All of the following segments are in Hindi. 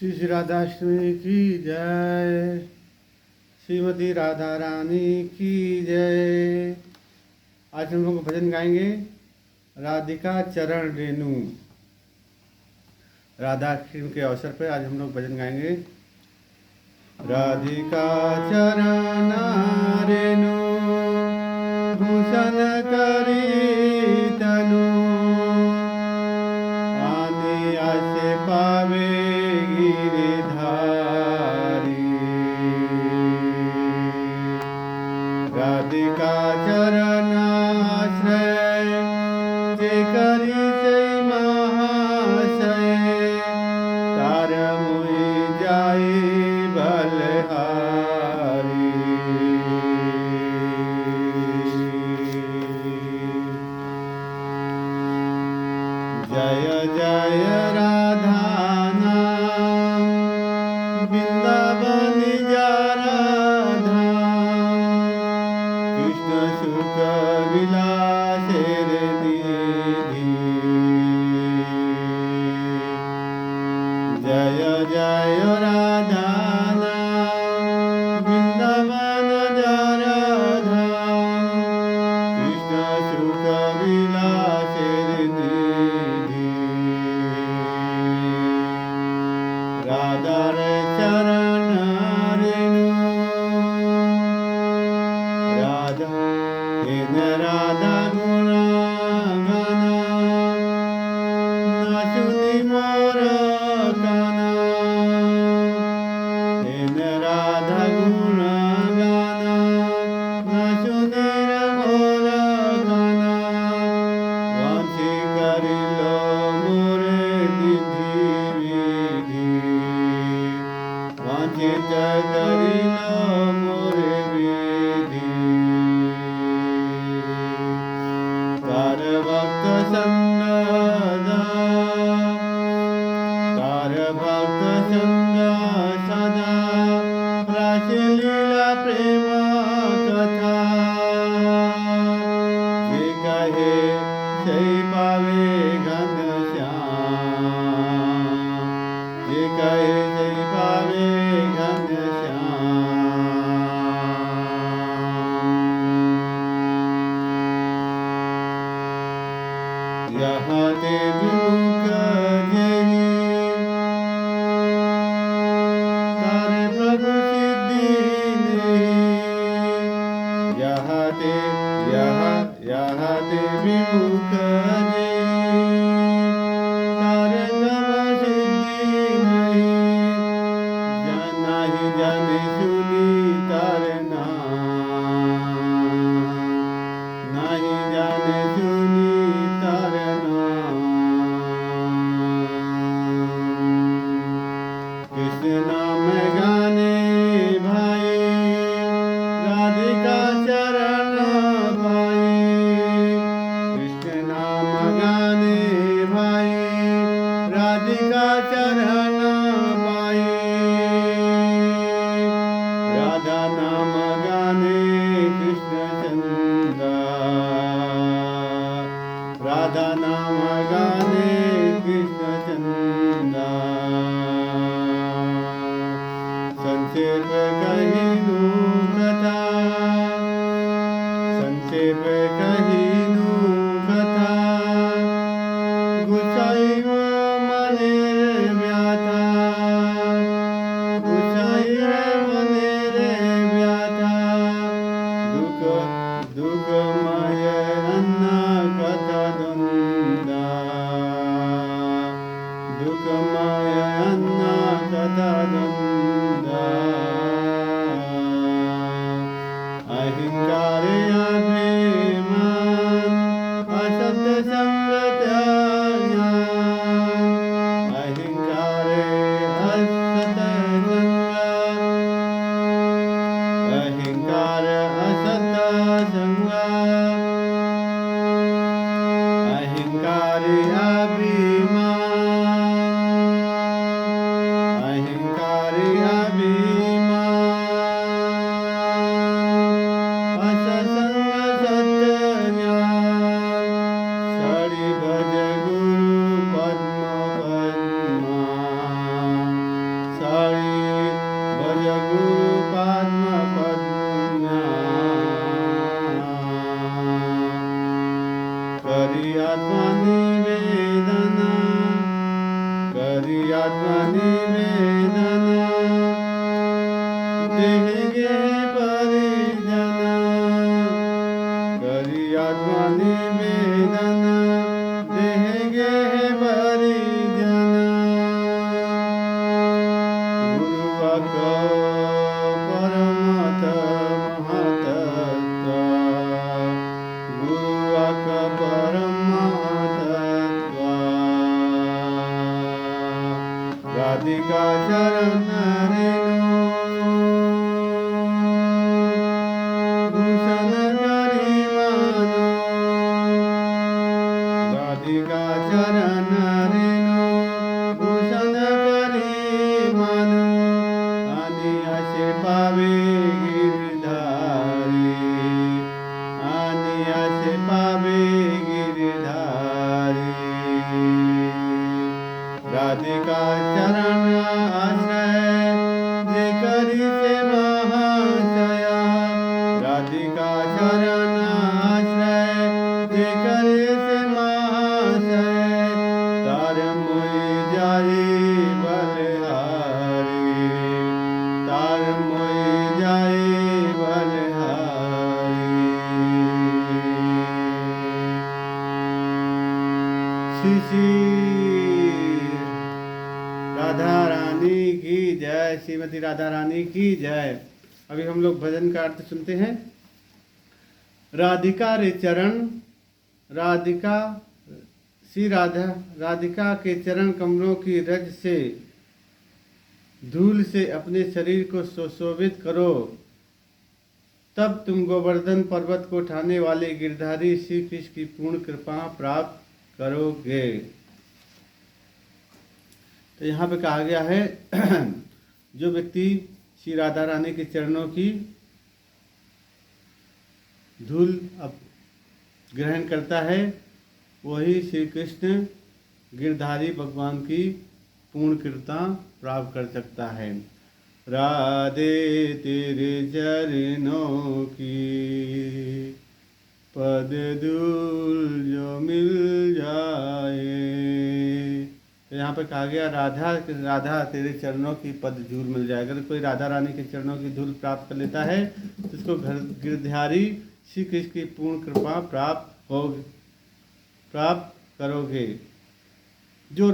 श्री श्री राधाष्टमी की जय। श्रीमती राधा रानी की जय। आज हम लोग भजन गाएंगे राधिका चरण रेणु। राधाष्टमी के अवसर पर आज हम लोग भजन गाएंगे राधिका चरण रेणु भूषण करी तनु आने आसे पावे गिरिधारी राधिका चरण आश्रय जे करी से महाशय तार मुई जाई बलहारी। जय जय राधा नाम वृंदावन राधा कृष्ण सुख विलासेर निधि। जय जय राधा नाम वृंदावन राधा कृष्ण सुख विलासेर निधि। राधार चरण रेणु राधा हेन राधा गुणगान न सुनि मोर कान हेन राधा गुणगान न सुनि मोर कान वांछी करिलो मोरे दिधि विधि वांछित करिलो मोरे विधि। तार भक्त संग तार भक्त संग सदा रास लीला प्रेम कथा जे कहे से पावे घनश्याम जे कहे से पावे घनश्याम। यहाँ ते विमुख जेहि तारे प्रभु सिद्धि नहीं। यहाँ ते विमुख जेहि तारे प्रभु सिद्धि नहीं। नहीं जाने सुनी तारे नाम नहीं जाने सुनी तारे नाम। कृष्ण नाम गाने भाई राधिका चरण पाई। कृष्ण नाम गाने भाई राधिका चरण पाई। राधा नाम गाने कृष्ण चंदा राधा नाम गाने कृष्ण चंदा। संक्षेप कहिनु कथा संक्षेप कहिनु कथा गुसाइव मनेर व्याथा गुसाइव मनेर व्याथा दुख दुखमय अन्ना कथा द्वंदा दुखमय अन्ना कथा द्वंदा। अहिंकार अभिमान असत्य संग त्याग अहिंकार असत्य संग अहिंकार असत्य संग अहिंकार अभिमान अहिंकार अभिमान असत्संग सत्य ज्ञान छड़ी भज गुरु पद्म पद्मा राधिका चरण रेणु भूषण करी मानो, राधिका चरण रेणु भूषण करी मानो, आने आसे पावे गिरधारी, आने आसे पावे गिरधारी। राधिका चरण आश्रय जे करी से महाशया, राधिका चरण आश्रय जे करी से महाशय, तार मोहि जाए बलहारी, तार मोहि जाए बलहारी। राधा रानी की जय, श्रीमती राधा रानी की जय। अभी हम लोग भजन का अर्थ सुनते हैं। राधिका रे चरण, राधिका श्री राधिका के चरण कमलों की रज से धूल से अपने शरीर को सुशोभित करो, तब तुम गोवर्धन पर्वत को उठाने वाले गिरधारी श्री कृष्ण की पूर्ण कृपा प्राप्त करोगे। तो यहाँ पे कहा गया है जो व्यक्ति श्री राधा रानी के चरणों की धूल ग्रहण करता है, वही श्री कृष्ण गिरधारी भगवान की पूर्ण कृपा प्राप्त कर सकता है। राधे तेरे चरणों की पद धूल जो मिल जाए। तो यहाँ पे कहा गया राधा तेरे चरणों की पद धूल मिल जाए। अगर कोई राधा रानी के चरणों की धूल प्राप्त कर लेता है तो उसको गिरधारी श्री कृष्ण की पूर्ण कृपा प्राप्त करोगे। जो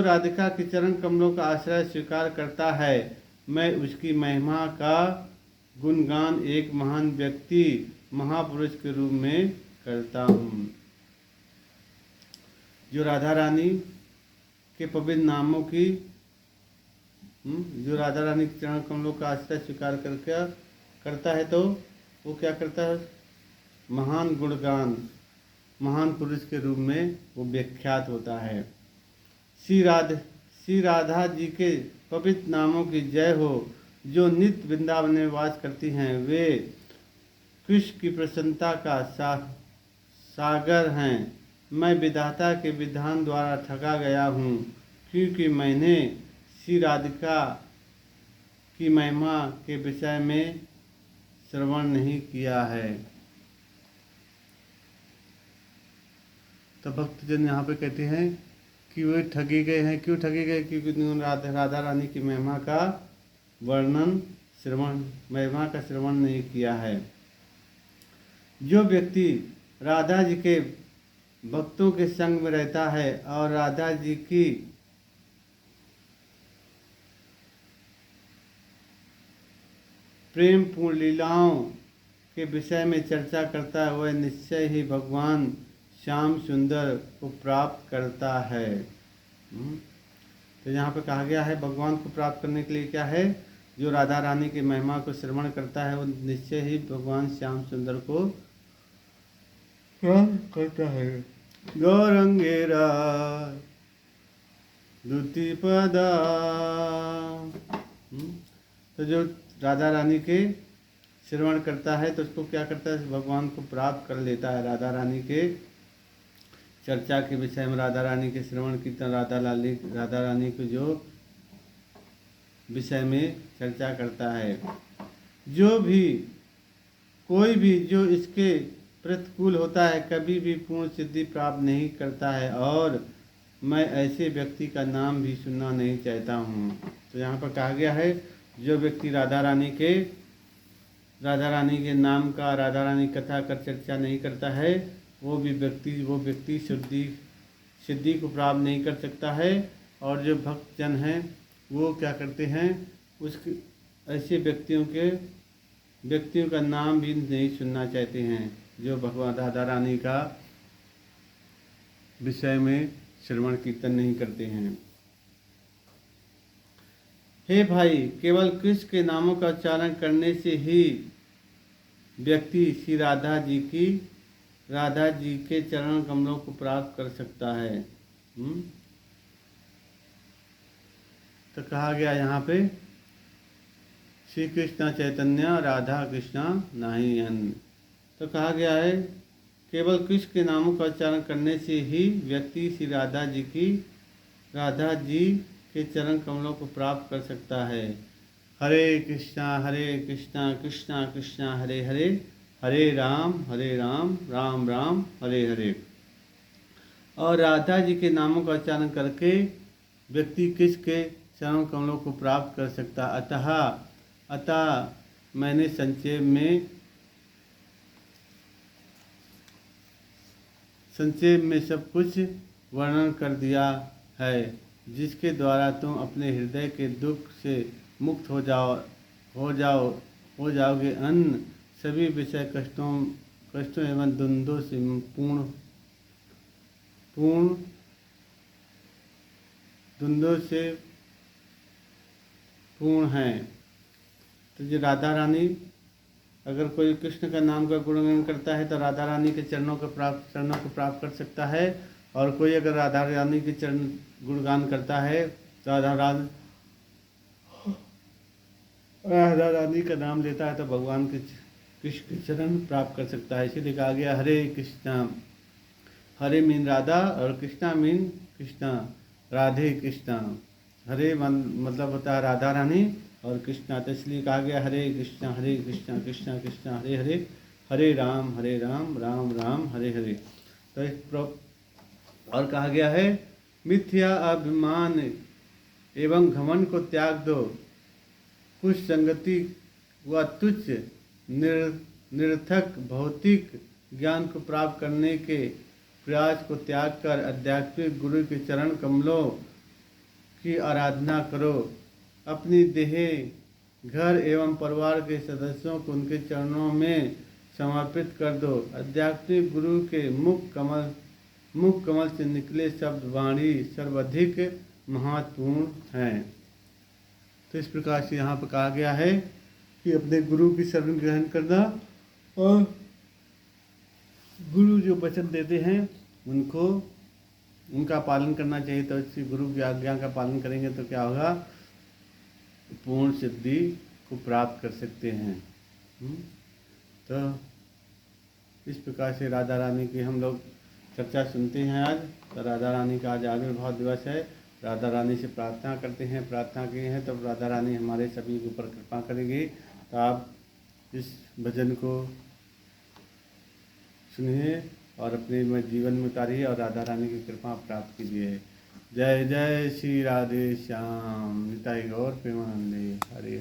राधिका के चरण कमलों का आश्रय स्वीकार करता है, मैं उसकी महिमा का गुणगान एक महान व्यक्ति महापुरुष के रूप में करता हूँ। जो राधा रानी के पवित्र नामों की जो राधा रानी के चरण कमलों का आश्रय स्वीकार करके करता है तो वो क्या करता है, महान गुणगान महान पुरुष के रूप में वो विख्यात होता है। श्री राधा जी के पवित्र नामों की जय हो। जो नित्य वृंदावन में वास करती हैं वे कृष्ण की प्रसन्नता का सागर हैं। मैं विधाता के विधान द्वारा ठगा गया हूँ, क्योंकि मैंने श्री राधिका की महिमा के विषय में श्रवण नहीं किया है। तो भक्तजन यहाँ पे कहते हैं कि वे ठगे गए हैं। क्यों ठगे गए? क्योंकि उन्होंने राधा रानी की महिमा का महिमा का श्रवण नहीं किया है। जो व्यक्ति राधा जी के भक्तों के संग में रहता है और राधा जी की प्रेम पूर्ण लीलाओं के विषय में चर्चा करता है, वह निश्चय ही भगवान श्याम सुंदर को प्राप्त करता है। तो यहाँ पे कहा गया है भगवान को प्राप्त करने के लिए क्या है, जो राधा रानी की महिमा को श्रवण करता है वो निश्चय ही भगवान श्याम सुंदर को प्राप्त करता है। गौरंगेरा द्युति पदा। तो जो राधा रानी के श्रवण करता है तो उसको क्या करता है, भगवान को प्राप्त कर लेता है। राधा रानी के चर्चा के विषय में, राधा रानी के श्रवण कीर्तन, राधा रानी को जो विषय में चर्चा करता है। जो भी कोई भी जो इसके प्रतिकूल होता है कभी भी पूर्ण सिद्धि प्राप्त नहीं करता है, और मैं ऐसे व्यक्ति का नाम भी सुनना नहीं चाहता हूँ। तो यहाँ पर कहा गया है जो व्यक्ति राधा रानी के नाम का, राधा रानी कथा कर चर्चा नहीं करता है, वो व्यक्ति सिद्धि को प्राप्त नहीं कर सकता है। और जो भक्तजन हैं वो क्या करते हैं, उसके ऐसे व्यक्तियों का नाम भी नहीं सुनना चाहते हैं जो भगवान राधा रानी का विषय में श्रवण कीर्तन नहीं करते हैं। हे भाई, केवल कृष्ण के नामों का उच्चारण करने से ही व्यक्ति श्री राधा जी के चरण कमलों को प्राप्त कर सकता है। तो कहा गया यहाँ पे श्री कृष्ण चैतन्य राधा कृष्ण नाही अन्य। तो कहा गया है केवल कृष्ण के नामों का उच्चारण करने से ही व्यक्ति श्री राधा जी के चरण कमलों को प्राप्त कर सकता है। हरे कृष्णा कृष्णा कृष्णा हरे हरे, हरे राम राम राम हरे हरे। और राधा जी के नामों का उच्चारण करके व्यक्ति कृष्ण के चरण कमलों को प्राप्त कर सकता। अतः मैंने संक्षेप में सब कुछ वर्णन कर दिया है, जिसके द्वारा तुम अपने हृदय के दुख से मुक्त हो जाओगे। अन्य सभी विषय कष्टों एवं द्वंद्वों से पूर्ण है। तो ये राधा रानी, अगर कोई कृष्ण का नाम का गुणगान करता है तो राधा रानी के चरणों को प्राप्त कर सकता है। और कोई अगर राधा रानी के चरण गुणगान करता है, राधा रानी का नाम लेता है, तो भगवान के कृष्ण के चरण प्राप्त कर सकता है। इसीलिए कहा गया हरे कृष्णा। हरे मीन राधा और कृष्णा मीन कृष्णा, राधे कृष्णा। हरे मतलब होता है राधा रानी और कृष्णा, तो इसलिए कहा गया हरे कृष्णा कृष्णा कृष्णा हरे हरे, हरे राम राम राम हरे हरे। तो और कहा गया है मिथ्या अभिमान एवं घमंड को त्याग दो, कुछ संगति व तुच्छ निरर्थक भौतिक ज्ञान को प्राप्त करने के प्रयास को त्याग कर आध्यात्मिक गुरु के चरण कमलों की आराधना करो। अपनी देह, घर एवं परिवार के सदस्यों को उनके चरणों में समर्पित कर दो। आध्यात्मिक गुरु के मुख कमल से निकले शब्द वाणी सर्वाधिक महत्वपूर्ण हैं। तो इस प्रकार से यहाँ पर कहा गया है कि अपने गुरु की शरण ग्रहण करना और गुरु जो वचन देते हैं उनका पालन करना चाहिए। तो इसी गुरु की आज्ञा का पालन करेंगे तो क्या होगा, पूर्ण सिद्धि को प्राप्त कर सकते हैं। तो इस प्रकार से राधा रानी की हम लोग चर्चा सुनते हैं आज। तो राधा रानी का आज आविर्भाव दिवस है। राधा रानी से प्रार्थना करते हैं, प्रार्थना की है तो राधा रानी हमारे सभी के ऊपर कृपा करेगी। तो आप इस भजन को सुनिए और अपने जीवन में उतारिए और राधा रानी की कृपा प्राप्त कीजिए। जय जय श्री राधे श्याम, निताई गौर प्रेमानंदे, हरे